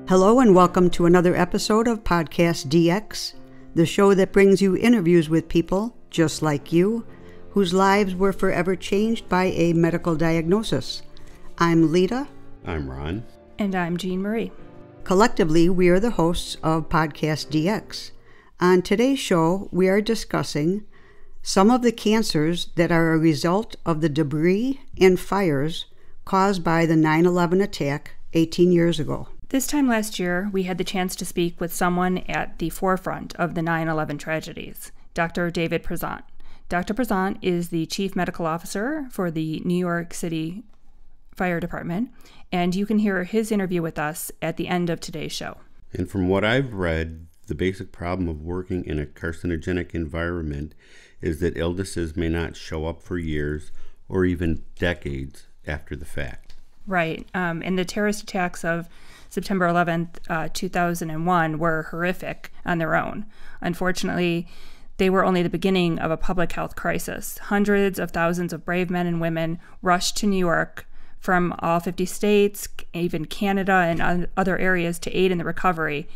Hello and welcome to another episode of PodcastDX, the show that brings you interviews with people just like you, whose lives were forever changed by a medical diagnosis. I'm Lita. I'm Ron. And I'm Jean Marie. Collectively, we are the hosts of PodcastDX. On today's show, we are discussing some of the cancers that are a result of the debris and fires caused by the 9/11 attack 18 years ago. This time last year, we had the chance to speak with someone at the forefront of the 9/11 tragedies, Dr. David Prezant. Dr. Prezant is the Chief Medical Officer for the New York City Fire Department, and you can hear his interview with us at the end of today's show. And from what I've read, the basic problem of working in a carcinogenic environment is that illnesses may not show up for years or even decades after the fact. Right. And the terrorist attacks of September 11th, 2001 were horrific on their own. Unfortunately, they were only the beginning of a public health crisis. Hundreds of thousands of brave men and women rushed to New York from all 50 states, even Canada and other areas to aid in the recovery.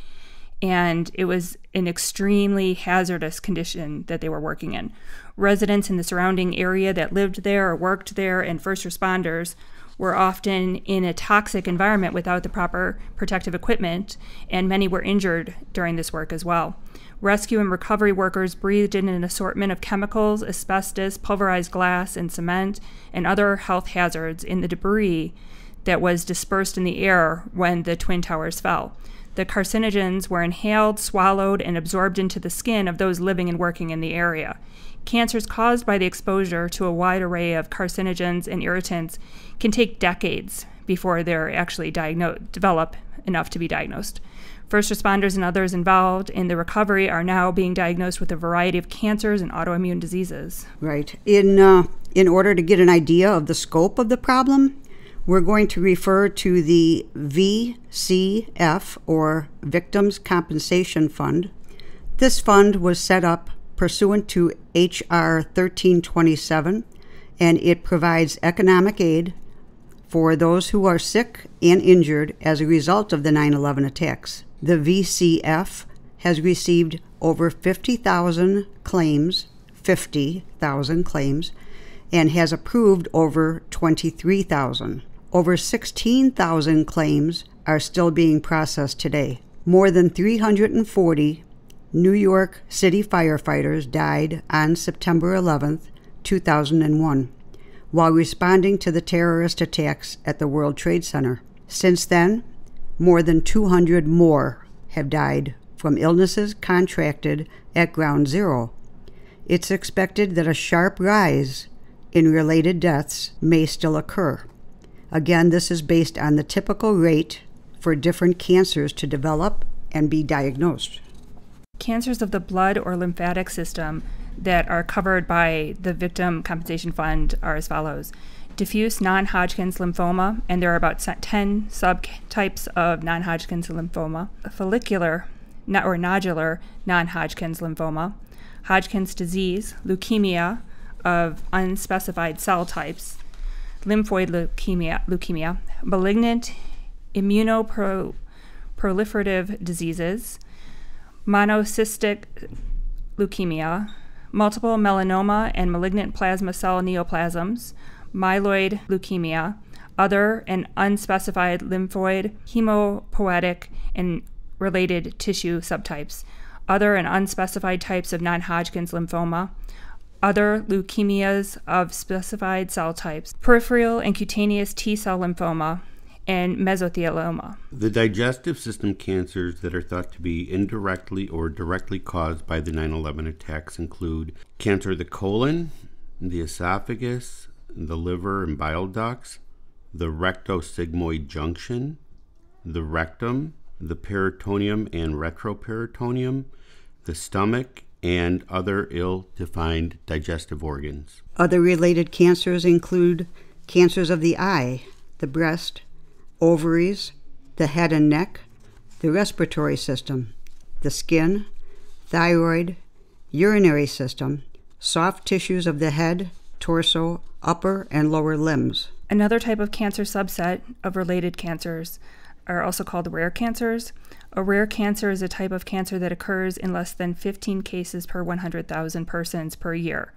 And it was an extremely hazardous condition that they were working in. Residents in the surrounding area that lived there or worked there and first responders were often in a toxic environment without the proper protective equipment, and many were injured during this work as well. Rescue and recovery workers breathed in an assortment of chemicals, asbestos, pulverized glass, and cement, and other health hazards in the debris that was dispersed in the air when the Twin Towers fell. The carcinogens were inhaled, swallowed, and absorbed into the skin of those living and working in the area. Cancers caused by the exposure to a wide array of carcinogens and irritants can take decades before they're actually develop enough to be diagnosed. First responders and others involved in the recovery are now being diagnosed with a variety of cancers and autoimmune diseases. Right. In order to get an idea of the scope of the problem, we're going to refer to the VCF, or Victims Compensation Fund. This fund was set up pursuant to H.R. 1327, and it provides economic aid for those who are sick and injured as a result of the 9/11 attacks. The VCF has received over 50,000 claims, and has approved over 23,000. Over 16,000 claims are still being processed today. More than 340 New York City firefighters died on September 11th, 2001, while responding to the terrorist attacks at the World Trade Center. Since then, more than 200 more have died from illnesses contracted at Ground Zero. It's expected that a sharp rise in related deaths may still occur. Again, this is based on the typical rate for different cancers to develop and be diagnosed. Cancers of the blood or lymphatic system that are covered by the Victim Compensation Fund are as follows: diffuse non-Hodgkin's lymphoma, and there are about 10 subtypes of non-Hodgkin's lymphoma; follicular or nodular non-Hodgkin's lymphoma; Hodgkin's disease, leukemia of unspecified cell types, lymphoid leukemia, malignant immunoproliferative diseases, monocystic leukemia, multiple melanoma and malignant plasma cell neoplasms, myeloid leukemia, other and unspecified lymphoid, hemopoietic, and related tissue subtypes, other and unspecified types of non-Hodgkin's lymphoma, other leukemias of specified cell types, peripheral and cutaneous T-cell lymphoma, and mesothelioma. The digestive system cancers that are thought to be indirectly or directly caused by the 9/11 attacks include cancer of the colon, the esophagus, the liver and bile ducts, the rectosigmoid junction, the rectum, the peritoneum and retroperitoneum, the stomach, and other ill-defined digestive organs. Other related cancers include cancers of the eye, the breast, ovaries, the head and neck, the respiratory system, the skin, thyroid, urinary system, soft tissues of the head, torso, upper and lower limbs. Another type of cancer subset of related cancers are also called rare cancers. A rare cancer is a type of cancer that occurs in less than 15 cases per 100,000 persons per year.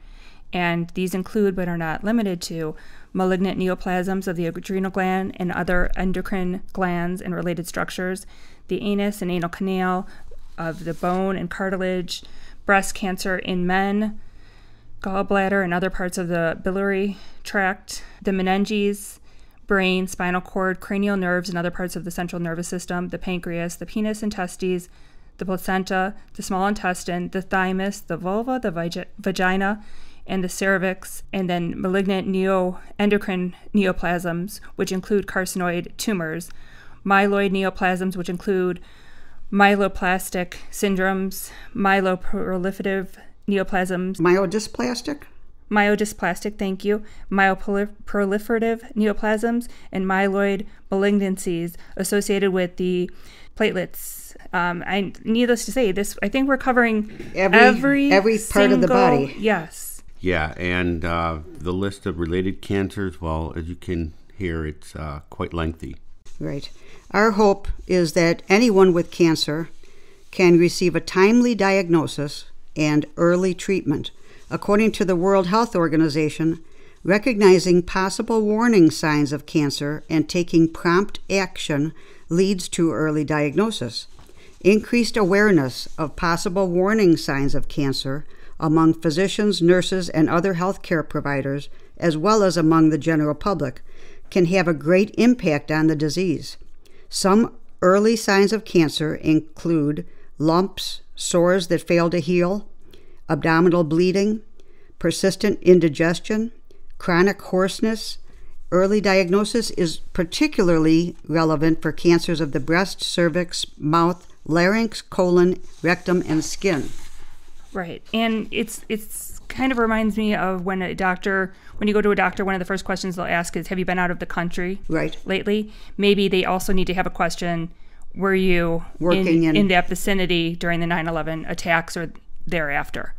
And these include, but are not limited to, malignant neoplasms of the adrenal gland and other endocrine glands and related structures, the anus and anal canal of the bone and cartilage, breast cancer in men, gallbladder and other parts of the biliary tract, the meninges, brain, spinal cord, cranial nerves and other parts of the central nervous system, the pancreas, the penis and testes, the placenta, the small intestine, the thymus, the vulva, the vagina, and the cervix, and then malignant endocrine neoplasms, which include carcinoid tumors, myeloid neoplasms, which include myeloplastic syndromes, myeloproliferative neoplasms. Myodysplastic, thank you. Myeloproliferative neoplasms and myeloid malignancies associated with the platelets. Needless to say, I think we're covering every part of the body. Yes. Yeah, and the list of related cancers, well, as you can hear, it's quite lengthy. Right. Our hope is that anyone with cancer can receive a timely diagnosis and early treatment. According to the World Health Organization, recognizing possible warning signs of cancer and taking prompt action leads to early diagnosis. Increased awareness of possible warning signs of cancer among physicians, nurses, and other healthcare providers, as well as among the general public, can have a great impact on the disease. Some early signs of cancer include lumps, sores that fail to heal, abdominal bleeding, persistent indigestion, chronic hoarseness. Early diagnosis is particularly relevant for cancers of the breast, cervix, mouth, larynx, colon, rectum, and skin. Right. And it's kind of reminds me of when you go to a doctor, one of the first questions they'll ask is, have you been out of the country lately? Maybe they also need to have a question, were you working in that vicinity during the 9/11 attacks or thereafter?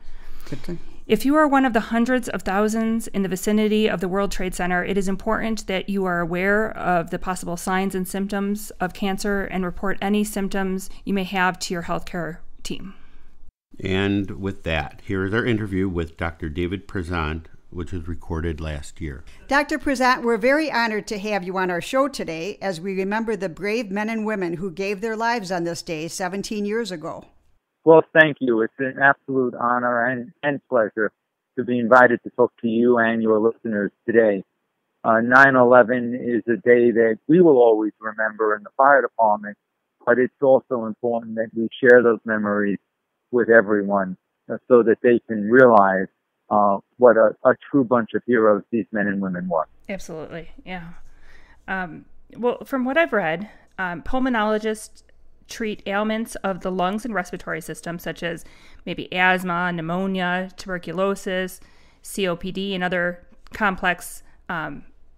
Good thing. If you are one of the hundreds of thousands in the vicinity of the World Trade Center, it is important that you are aware of the possible signs and symptoms of cancer and report any symptoms you may have to your healthcare team. And with that, here is our interview with Dr. David Prezant, which was recorded last year. Dr. Prezant, we're very honored to have you on our show today as we remember the brave men and women who gave their lives on this day 17 years ago. Well, thank you. It's an absolute honor and pleasure to be invited to talk to you and your listeners today. 9/11 is a day that we will always remember in the fire department, but it's also important that we share those memories with everyone so that they can realize what a true bunch of heroes these men and women were. Absolutely, yeah. Well, from what I've read, pulmonologists treat ailments of the lungs and respiratory system, such as maybe asthma, pneumonia, tuberculosis, COPD, and other complex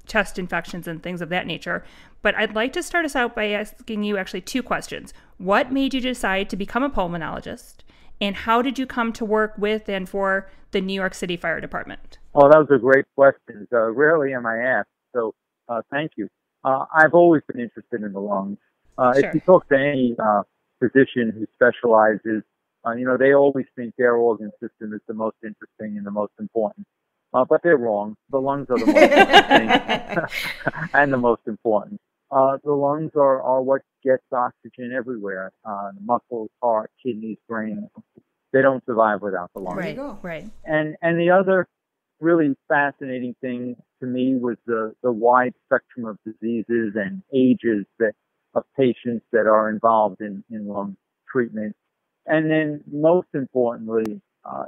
chest infections and things of that nature. But I'd like to start us out by asking you actually two questions. What made you decide to become a pulmonologist? And how did you come to work with and for the New York City Fire Department? Oh, that was a great question. Rarely am I asked, so thank you. I've always been interested in the lungs. Sure. If you talk to any physician who specializes, they always think their organ system is the most interesting and the most important. But they're wrong. The lungs are the most interesting and the most important. The lungs are what gets oxygen everywhere. The muscles, heart, kidneys, brain. They don't survive without the lungs. Right. And the other really fascinating thing to me was the wide spectrum of diseases and ages of patients that are involved in lung treatment. And then most importantly,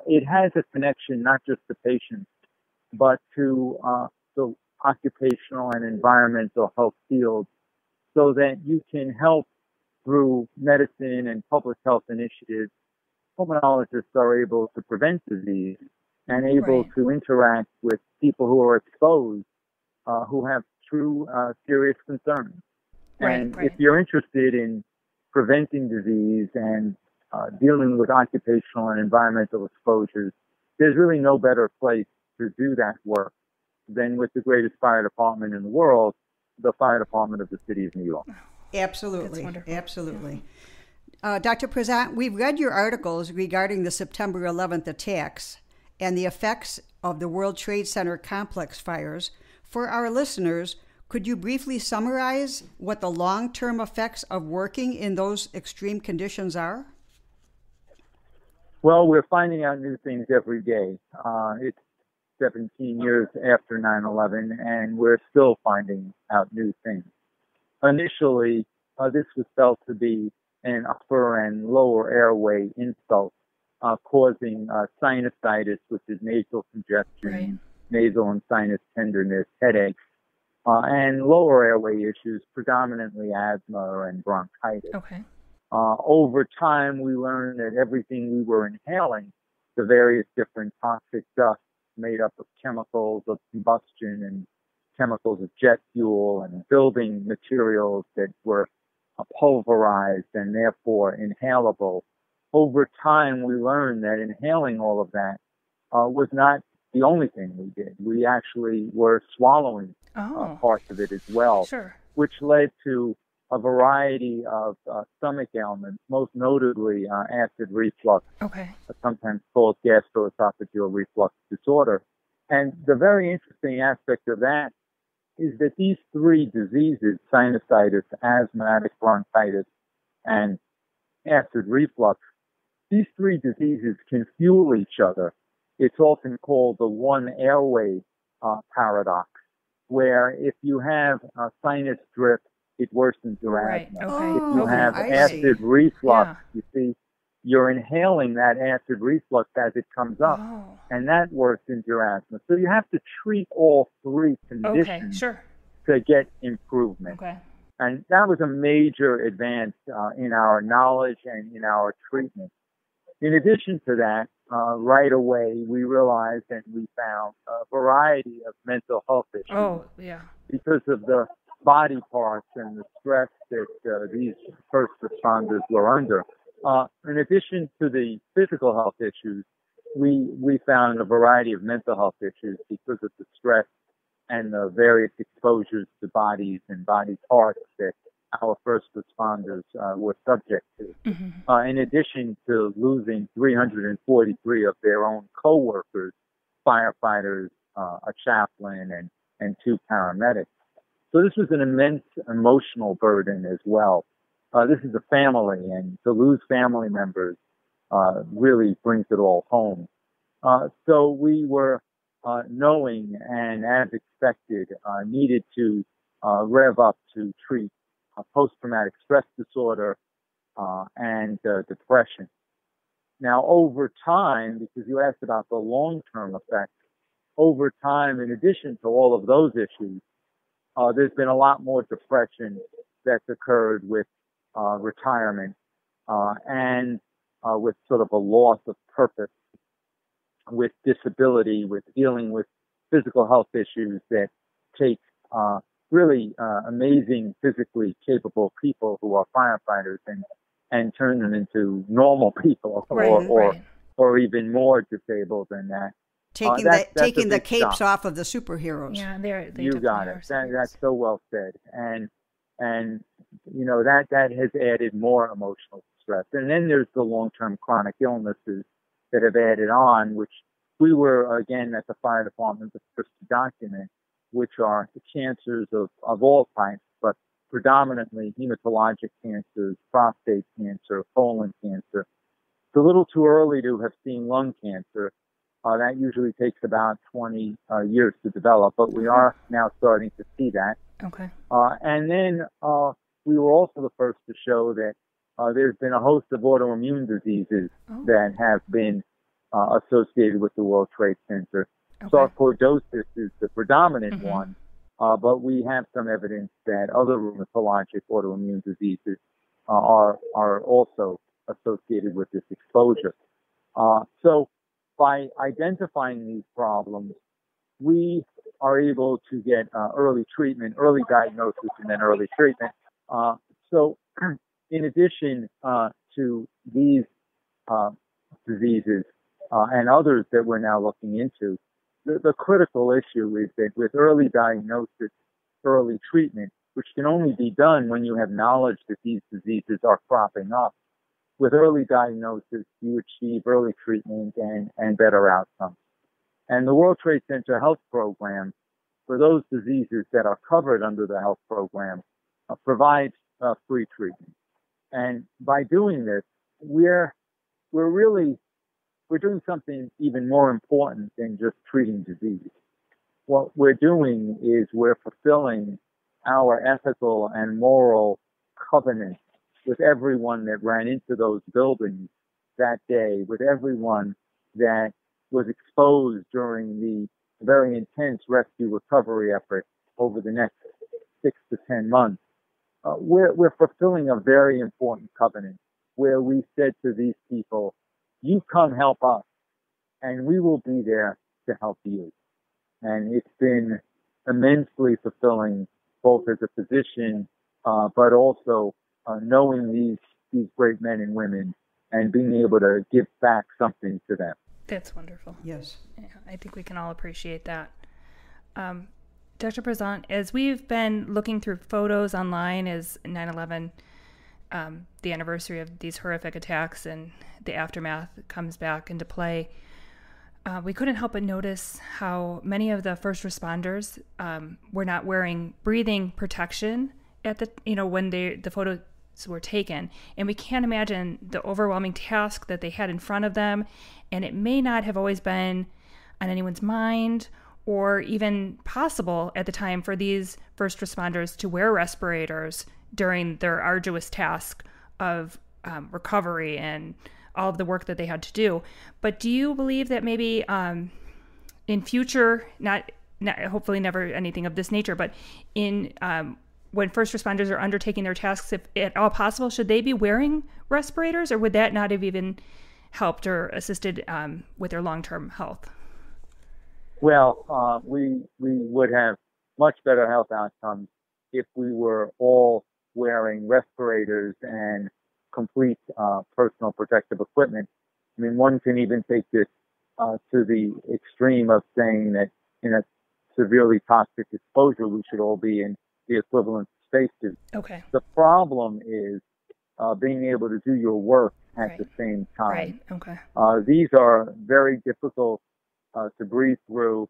it has a connection not just to patients, but to the occupational and environmental health fields, so that you can help through medicine and public health initiatives. Pulmonologists are able to prevent disease and able to interact with people who are exposed, who have true serious concerns. If you're interested in preventing disease and dealing with occupational and environmental exposures, there's really no better place to do that work than with the greatest fire department in the world, the fire department of the city of New York. Absolutely. That's wonderful. Absolutely. Dr. Prezant, we've read your articles regarding the September 11th attacks and the effects of the World Trade Center complex fires. For our listeners, could you briefly summarize what the long-term effects of working in those extreme conditions are? Well, we're finding out new things every day. It's 17 years after 9/11, and we're still finding out new things. Initially, this was felt to be an upper and lower airway insult, causing sinusitis, which is nasal congestion, Right. nasal and sinus tenderness, headaches, and lower airway issues, predominantly asthma and bronchitis. Okay. Over time, we learned that everything we were inhaling, the various different toxic dusts made up of chemicals of combustion and chemicals of jet fuel and building materials that were pulverized and therefore inhalable. Over time, we learned that inhaling all of that was not the only thing we did. We actually were swallowing parts of it as well, Sure. which led to a variety of stomach ailments, most notably acid reflux, Okay. sometimes called gastroesophageal reflux disorder. And the very interesting aspect of that is that these three diseases, sinusitis, asthmatic bronchitis, and acid reflux, these three diseases can fuel each other. It's often called the one airway paradox, where if you have a sinus drip, it worsens your Right. asthma. Okay. If you have I acid see. reflux, Yeah. you see, you're inhaling that acid reflux as it comes up, Oh. and that worsens your asthma. So you have to treat all three Okay. conditions Sure. to get improvement. Okay. And that was a major advance in our knowledge and in our treatment. In addition to that, right away, we realized and we found a variety of mental health issues Oh, yeah. because of the body parts and the stress that these first responders were under. In addition to the physical health issues, we found a variety of mental health issues because of the stress and the various exposures to bodies and body parts that our first responders were subject to. Mm-hmm. In addition to losing 343 of their own co-workers, firefighters, a chaplain, and 2 paramedics. So this was an immense emotional burden as well. This is a family, and to lose family members really brings it all home. So we were knowing and as expected needed to rev up to treat post-traumatic stress disorder and depression. Now, over time, because you asked about the long-term effects, over time, in addition to all of those issues, there's been a lot more depression that's occurred with retirement and with sort of a loss of purpose, with disability, with dealing with physical health issues that take really amazing, physically capable people who are firefighters and turn them into normal people or even more disabled than that. Taking That's the capes shock. off of the superheroes. Yeah, they You got it. That's so well said. And you know that has added more emotional stress. And then there's the long-term chronic illnesses that have added on, which we were again at the fire department the first to document, which are the cancers of all types, but predominantly hematologic cancers, prostate cancer, colon cancer. It's a little too early to have seen lung cancer. That usually takes about 20 years to develop, but we are now starting to see that. Okay. And then we were also the first to show that there's been a host of autoimmune diseases that have been associated with the World Trade Center. Okay. Sarcoidosis is the predominant one, but we have some evidence that other rheumatologic autoimmune diseases are also associated with this exposure. So by identifying these problems, we are able to get early treatment, early diagnosis, and then early treatment. So in addition to these diseases and others that we're now looking into, the critical issue is that with early diagnosis, early treatment, which can only be done when you have knowledge that these diseases are cropping up. With early diagnosis, you achieve early treatment and better outcomes. And the World Trade Center Health Program, for those diseases that are covered under the health program, provides free treatment. And by doing this, we're doing something even more important than just treating disease. What we're doing is we're fulfilling our ethical and moral covenant with everyone that ran into those buildings that day, with everyone that was exposed during the very intense rescue recovery effort over the next 6 to 10 months. We're fulfilling a very important covenant where we said to these people, you come help us and we will be there to help you. And it's been immensely fulfilling, both as a physician, but also knowing these great men and women and being able to give back something to them. That's wonderful. Yes. Yeah, I think we can all appreciate that. Dr. Prezant, as we've been looking through photos online as 9/11, the anniversary of these horrific attacks and the aftermath comes back into play, we couldn't help but notice how many of the first responders were not wearing breathing protection at when the photos were taken. And we can't imagine the overwhelming task that they had in front of them. And it may not have always been on anyone's mind or even possible at the time for these first responders to wear respirators during their arduous task of recovery and all of the work that they had to do. But do you believe that maybe in future, not hopefully never anything of this nature, but in when first responders are undertaking their tasks, if at all possible, should they be wearing respirators, or would that not have even helped or assisted with their long-term health? Well, we would have much better health outcomes if we were all wearing respirators and complete personal protective equipment. I mean, one can even take this to the extreme of saying that in a severely toxic exposure, we should all be in the equivalent spacesuit. Okay. The problem is being able to do your work at the same time. Right. Okay. These are very difficult to breathe through.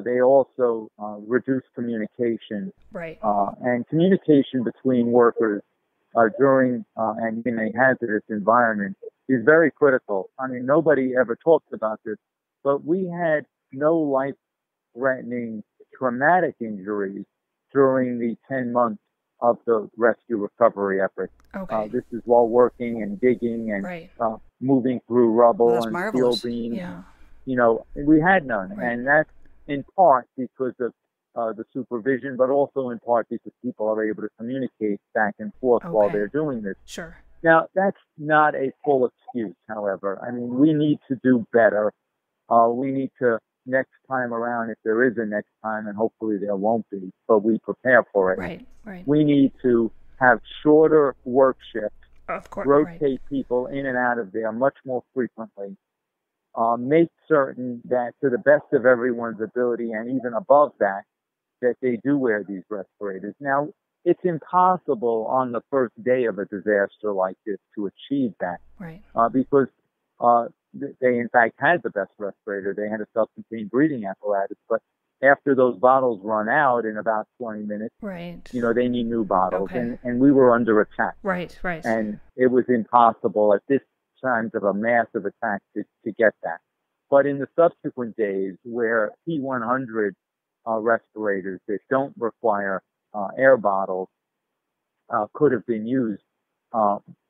They also reduce communication. Right. And communication between workers during and in a hazardous environment is very critical. I mean, nobody ever talks about this, but we had no life-threatening traumatic injuries during the 10 months of the rescue recovery effort. Okay. This is while working and digging and moving through rubble and marvelous. steel beams. Yeah. You know, we had none. Right. And that's in part because of the supervision, but also in part because people are able to communicate back and forth while they're doing this. Sure. Now, that's not a full excuse, however. I mean, we need to do better. We need to, next time around, if there is a next time, and hopefully there won't be, but we prepare for it. Right. We need to have shorter work shifts, Of course. rotate people in and out of there much more frequently, make certain that to the best of everyone's ability and even above that they do wear these respirators. Now, it's impossible on the first day of a disaster like this to achieve that. Right. Because they, in fact, had the best respirator. They had a self-contained breathing apparatus. But after those bottles run out in about 20 minutes, you know, they need new bottles. Okay. And we were under attack. Right. And it was impossible at this time of a massive attack to get that. But in the subsequent days where P100 respirators that don't require air bottles could have been used,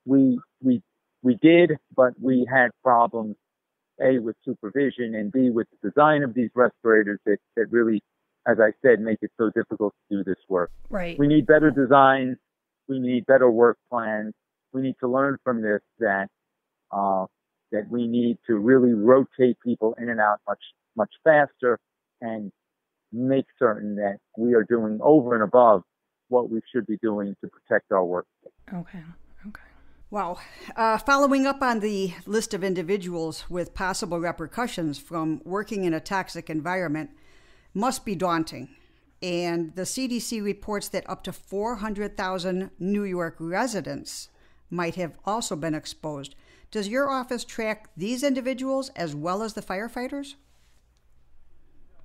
we did, but we had problems, A, with supervision, and B, with the design of these respirators that really, as I said, make it so difficult to do this work. Right. We need better designs. We need better work plans. We need to learn from this that we need to really rotate people in and out much faster and make certain that we are doing over and above what we should be doing to protect our workplace. Okay. Wow. Following up on the list of individuals with possible repercussions from working in a toxic environment must be daunting. And the CDC reports that up to 400,000 New York residents might have also been exposed. Does your office track these individuals as well as the firefighters?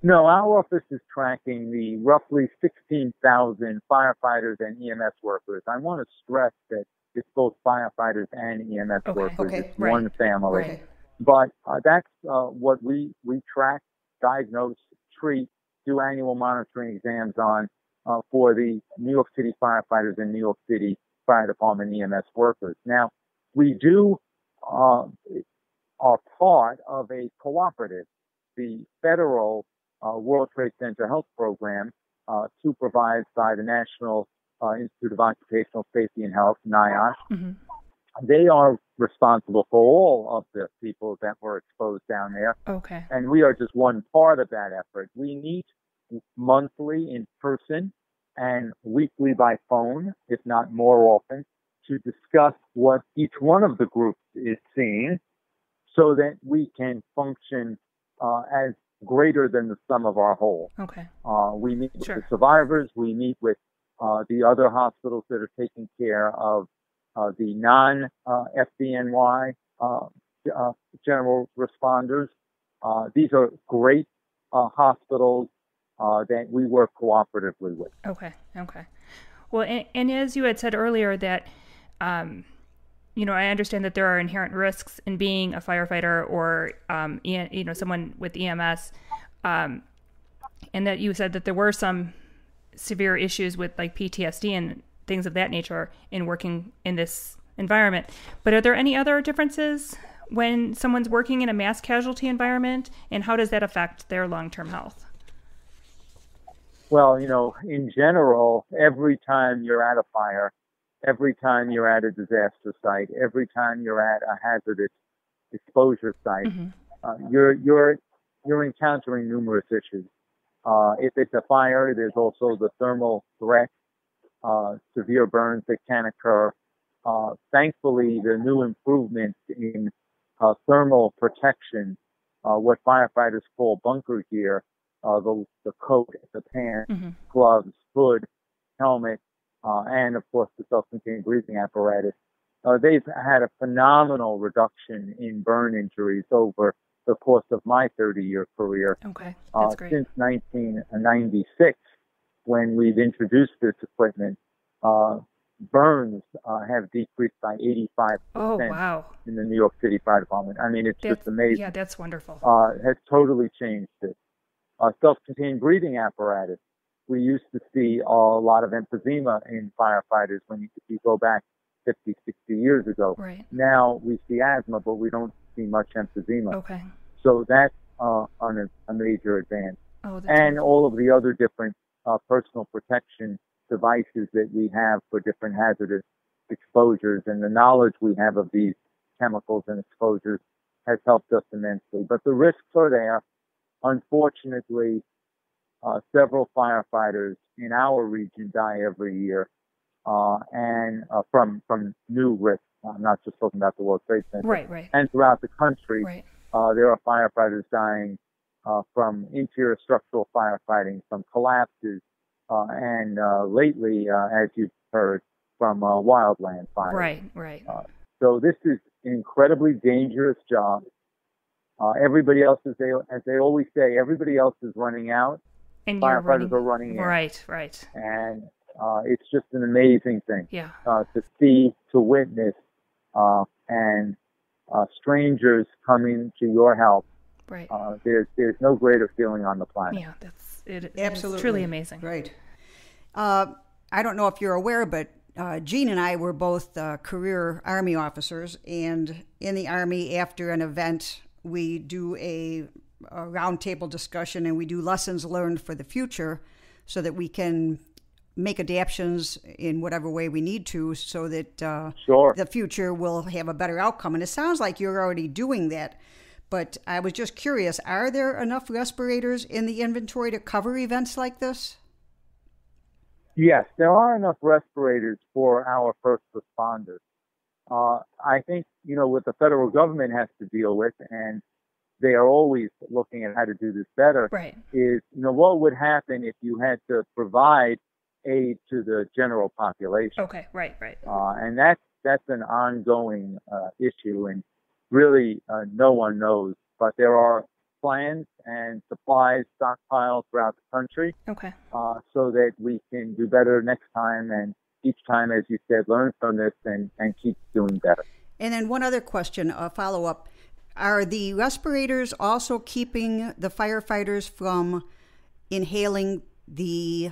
No, our office is tracking the roughly 16,000 firefighters and EMS workers. I want to stress that it's both firefighters and EMS workers. It's one family. Right. But that's what we track, diagnose, treat, do annual monitoring exams on for the New York City firefighters and New York City Fire Department EMS workers. Now, we are part of a cooperative, the federal World Trade Center Health Program, supervised by the National Institute of Occupational Safety and Health, NIOSH. Mm-hmm. They are responsible for all of the people that were exposed down there. Okay. And we are just one part of that effort. We meet monthly in person and weekly by phone, if not more often, to discuss what each one of the groups is seeing so that we can function as greater than the sum of our whole. Okay. We meet with the survivors. We meet with the other hospitals that are taking care of the non-FDNY general responders. These are great hospitals that we work cooperatively with. Okay. Well, and as you had said earlier that, I understand that there are inherent risks in being a firefighter or, someone with EMS, and that you said that there were some severe issues with like PTSD and things of that nature in working in this environment. But are there any other differences when someone's working in a mass casualty environment, and how does that affect their long-term health? Well, in general, every time you're at a fire, every time you're at a disaster site, every time you're at a hazardous exposure site, you're encountering numerous issues. If it's a fire, there's also the thermal threat, severe burns that can occur. Thankfully, the new improvements in thermal protection, what firefighters call bunker gear, the coat, the pants, gloves, hood, helmet, and of course the self-contained breathing apparatus. They've had a phenomenal reduction in burn injuries over the course of my 30-year career. Okay, that's great. Since 1996, when we've introduced this equipment, burns have decreased by 85% in the New York City Fire Department. I mean, it's just amazing. Yeah, that's wonderful. It has totally changed it. Self-contained breathing apparatus. We used to see a lot of emphysema in firefighters when you go back 50, 60 years ago. Right. Now we see asthma, but we don't see much emphysema. Okay. So that's a major advance. And wonderful. All of the other different personal protection devices that we have for different hazardous exposures, and the knowledge we have of these chemicals and exposures has helped us immensely. But the risks are there. Unfortunately, several firefighters in our region die every year, and from new risks. I'm not just talking about the World Trade Center. Right. And throughout the country, right. There are firefighters dying from interior structural firefighting, from collapses, and lately, as you've heard, from wildland fires. Right. So this is an incredibly dangerous job. Everybody else, as they always say, everybody else is running out. And firefighters are running in. Right. And it's just an amazing thing. Yeah. To see, to witness, and strangers coming to your help. Right. There's no greater feeling on the planet. Yeah, it absolutely. It's truly amazing. Right. I don't know if you're aware, but Gene and I were both career Army officers, and in the Army, after an event, we do a roundtable discussion, and we do lessons learned for the future so that we can make adaptations in whatever way we need to so that the future will have a better outcome. And it sounds like you're already doing that. But I was just curious, are there enough respirators in the inventory to cover events like this? Yes, there are enough respirators for our first responders. I think, what the federal government has to deal with, and they are always looking at how to do this better, Right. is, what would happen if you had to provide aid to the general population? Okay. Right. And that's an ongoing issue, and really no one knows. But there are plans and supplies stockpiled throughout the country, Okay. so that we can do better next time, and each time, as you said, learn from this and keep doing better. And then one other question, a follow-up. Are the respirators also keeping the firefighters from inhaling the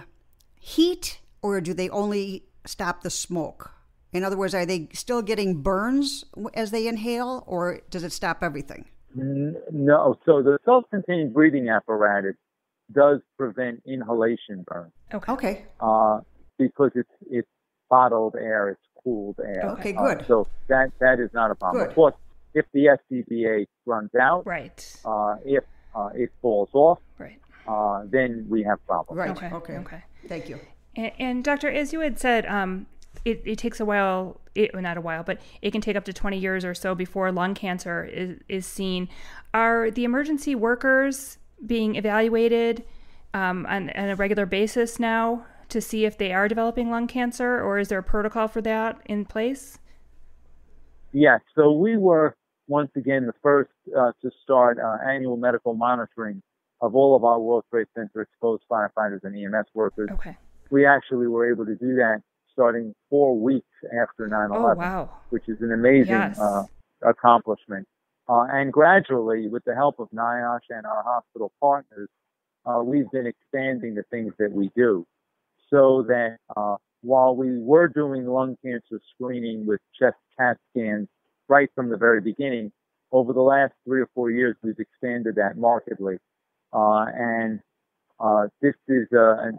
heat, or do they only stop the smoke? In other words, are they still getting burns as they inhale, or does it stop everything? No. So the self-contained breathing apparatus does prevent inhalation burn. Okay. Because it's bottled air, it's cooled air. Okay, good. So that is not a problem. Good. Of course, if the SCBA runs out, Right. if it falls off, Right. then we have problems. Right. Okay. Thank you. And Doctor, as you had said, it takes a while, not a while, but it can take up to 20 years or so before lung cancer is seen. Are the emergency workers being evaluated on a regular basis now to see if they are developing lung cancer, or is there a protocol for that in place? Yes. So we were, once again, the first to start annual medical monitoring of all of our World Trade Center exposed firefighters and EMS workers. Okay. We actually were able to do that starting 4 weeks after 9/11, Oh, wow. which is an amazing Yes. accomplishment. And gradually, with the help of NIOSH and our hospital partners, we've been expanding the things that we do, so that while we were doing lung cancer screening with chest CAT scans right from the very beginning, over the last 3 or 4 years, we've expanded that markedly. And this is a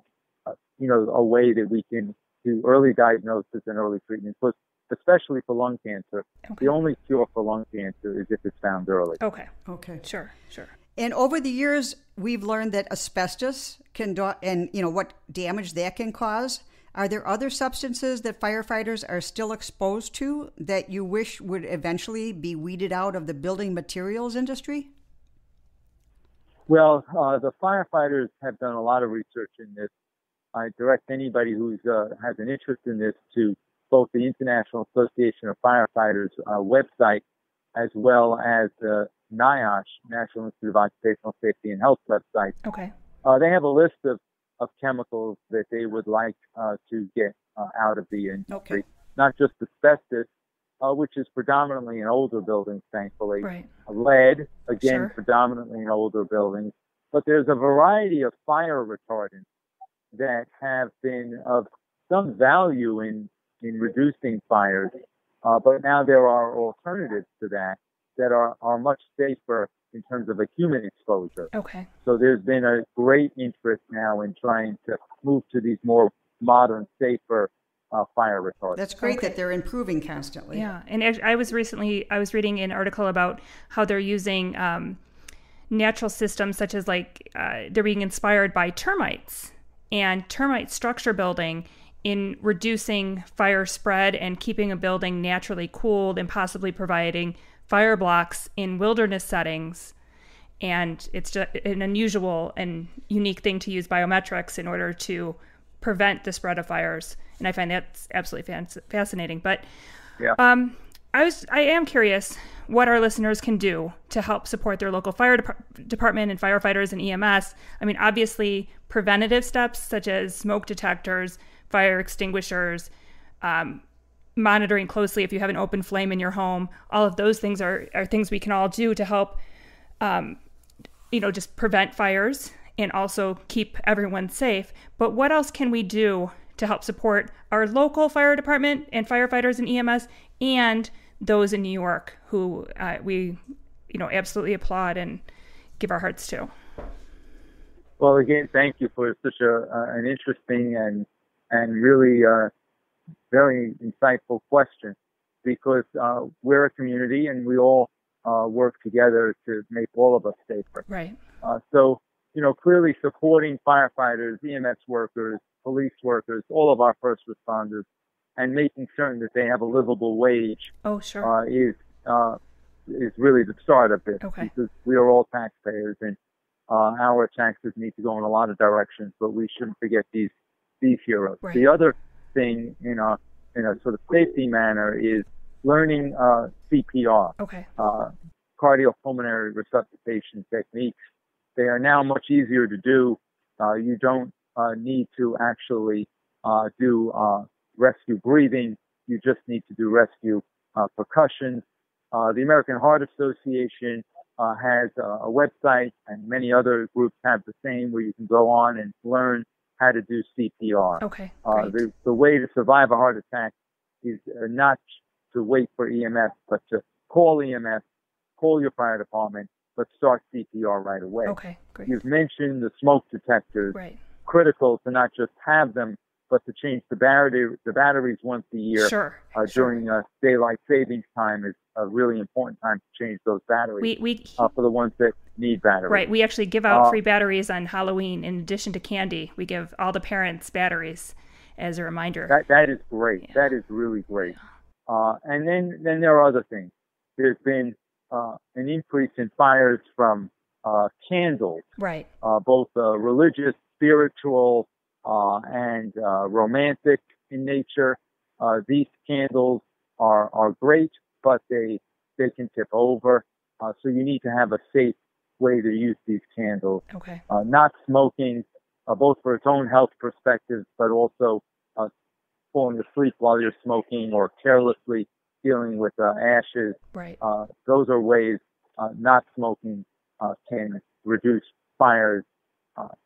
way that we can do early diagnosis and early treatment, but especially for lung cancer. Okay. The only cure for lung cancer is if it's found early. Okay. Sure. Sure. And over the years, we've learned that asbestos can what damage that can cause. Are there other substances that firefighters are still exposed to that you wish would eventually be weeded out of the building materials industry? Well, the firefighters have done a lot of research in this. I direct anybody who has an interest in this to both the International Association of Firefighters website, as well as the NIOSH, National Institute of Occupational Safety and Health website. Okay. They have a list of chemicals that they would like to get out of the industry. Okay. Not just asbestos, which is predominantly in older buildings, thankfully. Right. Lead, again, Sure. predominantly in older buildings. But there's a variety of fire retardants that have been of some value in reducing fires. But now there are alternatives to that are much safer in terms of a human exposure. Okay. So there's been a great interest now in trying to move to these more modern, safer fire retardants. That's great that they're improving constantly. Yeah. And I was reading an article about how they're using natural systems such as they're being inspired by termites and termite structure building in reducing fire spread and keeping a building naturally cooled and possibly providing fire blocks in wilderness settings. And it's just an unusual and unique thing to use biometrics in order to prevent the spread of fires. And I find that's absolutely fascinating. But Yeah. I am curious what our listeners can do to help support their local fire department and firefighters and EMS. I mean, obviously, preventative steps such as smoke detectors, fire extinguishers, monitoring closely if you have an open flame in your home. All of those things are things we can all do to help, just prevent fires and also keep everyone safe. But what else can we do to help support our local fire department and firefighters and EMS and those in New York who we absolutely applaud and give our hearts to? Well, again, thank you for such an interesting and really very insightful question, because we're a community and we all work together to make all of us safer. Right. So, clearly supporting firefighters, EMS workers, police workers, all of our first responders, and making certain that they have a livable wage Oh, sure. is is really the start of this, Okay. because we are all taxpayers, and our taxes need to go in a lot of directions, but we shouldn't forget these heroes. Right. The other thing in a sort of safety manner is learning CPR, Okay. cardiopulmonary resuscitation techniques. They are now much easier to do. You don't need to actually do rescue breathing. You just need to do rescue percussion. The American Heart Association has a website, and many other groups have the same, where you can go on and learn how to do CPR. Okay. The way to survive a heart attack is not to wait for EMS, but to call EMS, call your fire department, but start CPR right away. Okay, great. You've mentioned the smoke detectors. Right. Critical to not just have them, but to change the batteries once a year. Sure. During daylight savings time is a really important time to change those batteries. We for the ones that need batteries. Right. We actually give out free batteries on Halloween. In addition to candy, we give all the parents batteries as a reminder. That is great. Yeah. That is really great. And then there are other things. There's been an increase in fires from candles. Right. Both religious, spiritual, and romantic in nature. These candles are great, but they can tip over. So you need to have a safe way to use these candles. Okay. Not smoking, both for its own health perspective, but also falling asleep while you're smoking, or carelessly dealing with ashes. Right. Those are ways not smoking can reduce fires.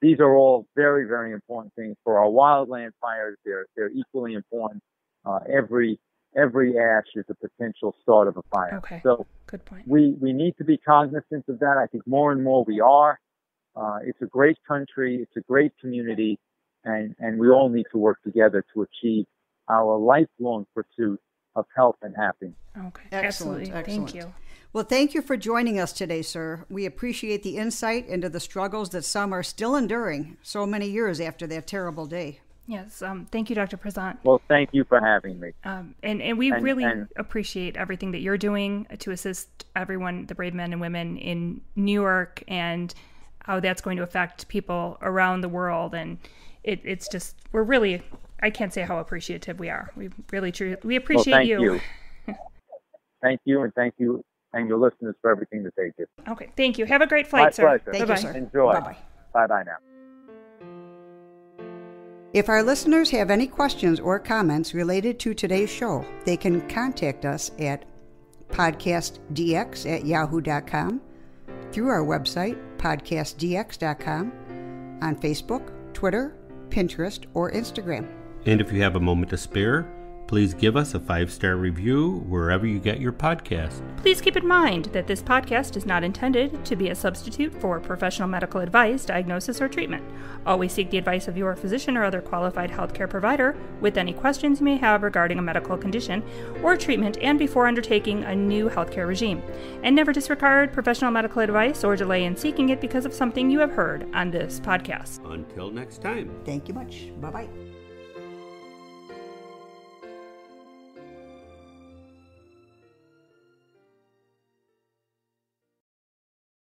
These are all very, very important things for our wildland fires. They're equally important. Every ash is a potential start of a fire. Okay. So good point. We need to be cognizant of that. I think more and more we are. It's a great country. It's a great community, and we all need to work together to achieve our lifelong pursuit of health and happiness. Okay. Excellent. Absolutely. Excellent. Thank you. Well, thank you for joining us today, sir. We appreciate the insight into the struggles that some are still enduring so many years after that terrible day. Yes. Thank you, Dr. Prezant. Well, thank you for having me. And we really appreciate everything that you're doing to assist everyone, the brave men and women in New York, and how that's going to affect people around the world. And it's just, we're really, I can't say how appreciative we are. We really, we appreciate thank you. Thank you, and thank you and your listeners for everything that they do. Okay, thank you. Have a great flight, My sir. pleasure. Thank you, sir. Enjoy. Bye-bye. Bye-bye now. If our listeners have any questions or comments related to today's show, they can contact us at PodcastDX@yahoo.com, through our website, PodcastDX.com, on Facebook, Twitter, Pinterest, or Instagram. And if you have a moment to spare, please give us a 5-star review wherever you get your podcast. Please keep in mind that this podcast is not intended to be a substitute for professional medical advice, diagnosis, or treatment. Always seek the advice of your physician or other qualified healthcare provider with any questions you may have regarding a medical condition or treatment, and before undertaking a new healthcare regime. And never disregard professional medical advice or delay in seeking it because of something you have heard on this podcast. Until next time. Thank you much. Bye-bye.